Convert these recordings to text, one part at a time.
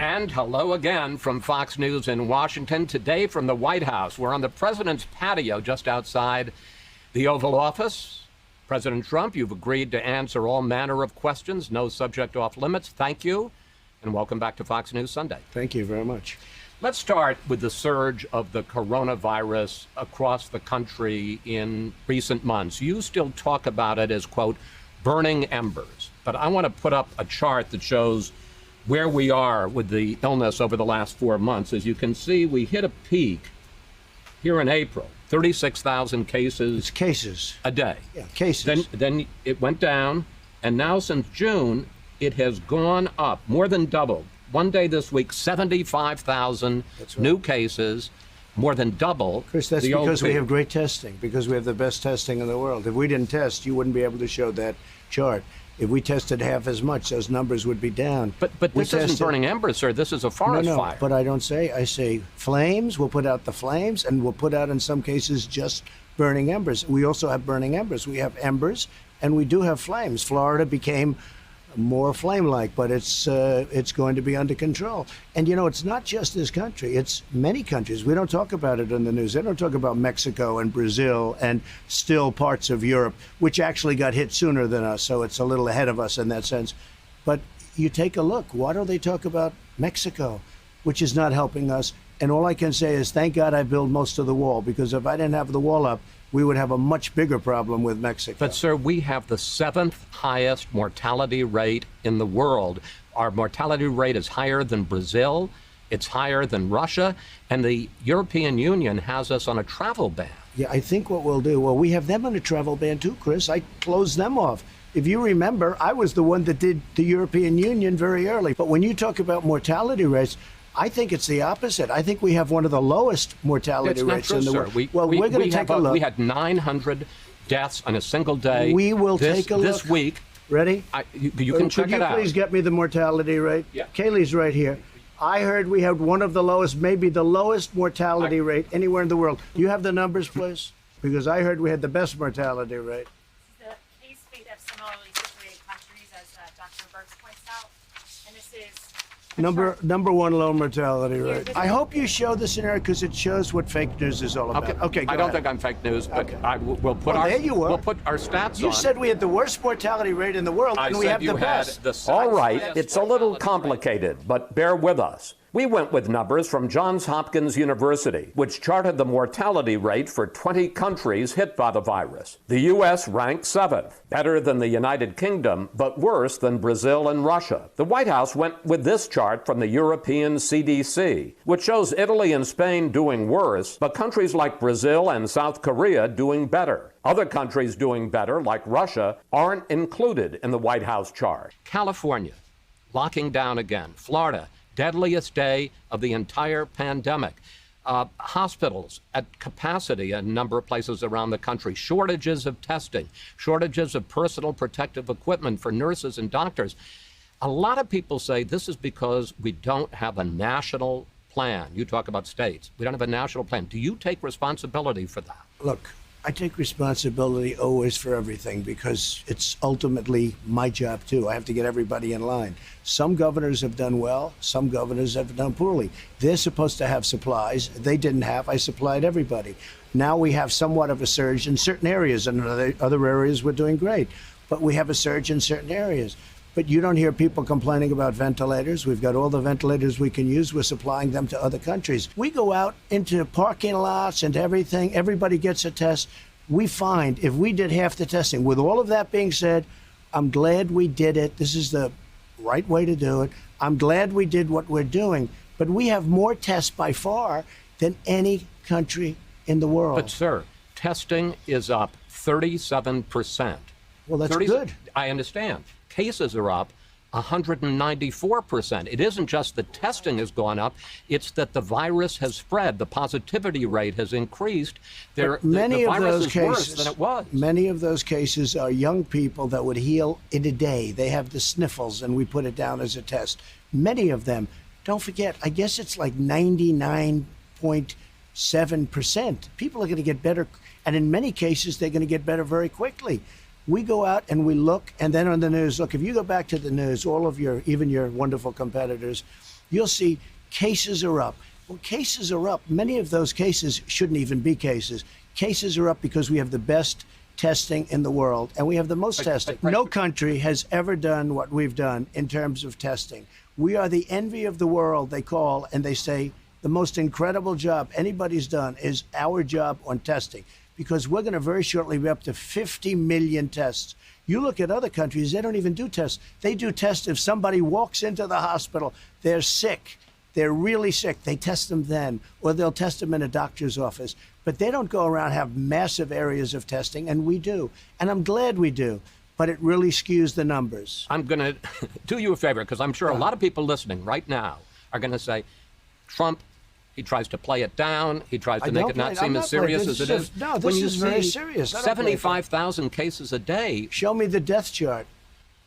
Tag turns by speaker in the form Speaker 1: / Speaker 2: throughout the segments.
Speaker 1: And hello again from Fox News in Washington. Today from the White House. We're on the president's patio just outside the Oval Office. President Trump, you've agreed to answer all manner of questions, no subject off limits. Thank you, and welcome back to Fox News Sunday.
Speaker 2: Thank you very much.
Speaker 1: Let's start with the surge of the coronavirus across the country in recent months. You still talk about it as, quote, burning embers. But I want to put up a chart that shows where we are with the illness over the last 4 months. As you can see, we hit a peak here in April, 36,000 cases.
Speaker 2: It's cases.
Speaker 1: A day.
Speaker 2: Yeah, cases.
Speaker 1: Then it went down, and now since June, it has gone up, more than doubled. One day this week, 75,000 new cases, more than double.
Speaker 2: Chris, that's because we have great testing, because we have the best testing in the world. If we didn't test, you wouldn't be able to show that chart. If we tested half as much, those numbers would be down.
Speaker 1: But this isn't burning embers, sir. This is a forest fire.
Speaker 2: But I don't say. I say flames. We'll put out the flames, and we'll put out, in some cases, just burning embers. We also have burning embers. We have embers, and we do have flames. Florida became more flame-like, but it's going to be under control. And, you know, it's not just this country. It's many countries. We don't talk about it in the news. They don't talk about Mexico and Brazil and still parts of Europe, which actually got hit sooner than us, so it's a little ahead of us in that sense. But you take a look. Why don't they talk about Mexico, which is not helping us? And all I can say is, thank God I built most of the wall, because if I didn't have the wall up, we would have a much bigger problem with Mexico.
Speaker 1: But, sir, we have the 7th highest mortality rate in the world. Our mortality rate is higher than Brazil. It's higher than Russia. And the European Union has us on a travel ban.
Speaker 2: Yeah, I think what we'll do, well, we have them on a travel ban too, Chris. I closed them off. If you remember, I was the one that did the European Union very early. But when you talk about mortality rates, I think it's the opposite. I think we have one of the lowest mortality rates in the world.
Speaker 1: We're going to take a look. We had 900 deaths on a single day.
Speaker 2: We will take a look.
Speaker 1: This week.
Speaker 2: Ready?
Speaker 1: You can check it out.
Speaker 2: Could you please get me the mortality rate?
Speaker 1: Yeah.
Speaker 2: Kaylee's right here. I heard we had one of the lowest, maybe the lowest mortality rate anywhere in the world. Do you have the numbers, please? Because I heard we had the best mortality rate.
Speaker 3: The case rate of similarly situated countries, as Dr. Burks points out, and this is
Speaker 2: Number one low mortality rate. I hope you show the scenario, because it shows what fake news is all about. Okay, go
Speaker 1: I don't
Speaker 2: ahead.
Speaker 1: think I'm fake news, but
Speaker 2: Okay.
Speaker 1: we'll put
Speaker 2: we'll
Speaker 1: put our stats on.
Speaker 2: You said we had the worst mortality rate in the world, and we have the best.
Speaker 4: All right, it's a little complicated, but bear with us. We went with numbers from Johns Hopkins University, which charted the mortality rate for 20 countries hit by the virus. The U.S. ranked 7th, better than the United Kingdom, but worse than Brazil and Russia. The White House went with this chart from the European CDC, which shows Italy and Spain doing worse, but countries like Brazil and South Korea doing better. Other countries doing better, like Russia, aren't included in the White House chart.
Speaker 1: California, locking down again. Florida, deadliest day of the entire pandemic. Hospitals at capacity in a number of places around the country. Shortages of testing, shortages of personal protective equipment for nurses and doctors. A lot of people say this is because we don't have a national plan. You talk about states. We don't have a national plan. Do you take responsibility for that?
Speaker 2: Look, I take responsibility always for everything, because it's ultimately my job too. I have to get everybody in line. Some governors have done well, some governors have done poorly. They're supposed to have supplies. They didn't have. I supplied everybody. Now we have somewhat of a surge in certain areas, and in other areas we're doing great. But we have a surge in certain areas. But you don't hear people complaining about ventilators. We've got all the ventilators we can use. We're supplying them to other countries. We go out into parking lots and everything. Everybody gets a test. We find if we did half the testing, with all of that being said, I'm glad we did it. This is the right way to do it. I'm glad we did what we're doing. But we have more tests by far than any country in the world.
Speaker 1: But, sir, testing is up 37%.
Speaker 2: Well, that's good.
Speaker 1: I understand. Cases are up 194%. It isn't just the testing has gone up, it's that the virus has spread. The positivity rate has increased. The virus is worse than it was.
Speaker 2: Many of those cases are young people that would heal in a day. They have the sniffles, and we put it down as a test. Many of them, don't forget, I guess it's like 99.7%. People are going to get better, and in many cases, they're going to get better very quickly. We go out and we look, and then on the news, look, if you go back to the news, all of even your wonderful competitors, you'll see cases are up. Well, cases are up. Many of those cases shouldn't even be cases. Cases are up because we have the best testing in the world, and we have the most testing. No country has ever done what we've done in terms of testing. We are the envy of the world, they call, and they say the most incredible job anybody's done is our job on testing, because we're going to very shortly be up to 50 million tests. You look at other countries, they don't even do tests. They do tests if somebody walks into the hospital, they're sick. They're really sick. They test them then, or they'll test them in a doctor's office. But they don't go around and have massive areas of testing, and we do. And I'm glad we do, but it really skews the numbers.
Speaker 1: I'm going to do you a favor, because I'm sure a lot of people listening right now are going to say, Trump, he tries to play it down. He tries to make it not seem as serious as it is.
Speaker 2: No, this is very serious.
Speaker 1: 75,000 cases a day.
Speaker 2: Show me the death chart.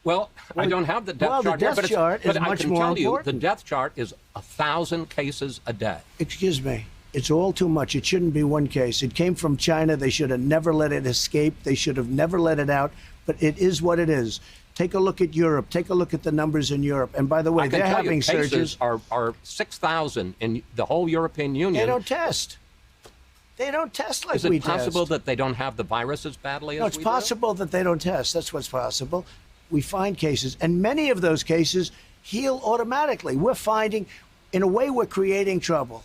Speaker 1: Well, I don't have the death chart here, but I can tell you the death chart is 1,000 cases a day.
Speaker 2: Excuse me. It's all too much. It shouldn't be one case. It came from China. They should have never let it escape. They should have never let it out. But it is what it is. Take a look at Europe. Take a look at the numbers in Europe. And by the way, they're having surges.
Speaker 1: Are 6,000 in the whole European Union.
Speaker 2: They don't test. They don't test like we test.
Speaker 1: Is it possible that they don't have the virus as badly as we do?
Speaker 2: No, it's possible that they don't test. That's what's possible. We find cases, and many of those cases heal automatically. We're finding, in a way, we're creating trouble.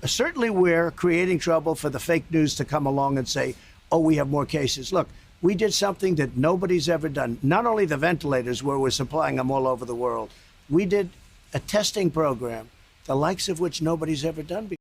Speaker 2: Certainly we're creating trouble for the fake news to come along and say, oh, we have more cases. Look, we did something that nobody's ever done. Not only the ventilators, where we're supplying them all over the world. We did a testing program, the likes of which nobody's ever done before.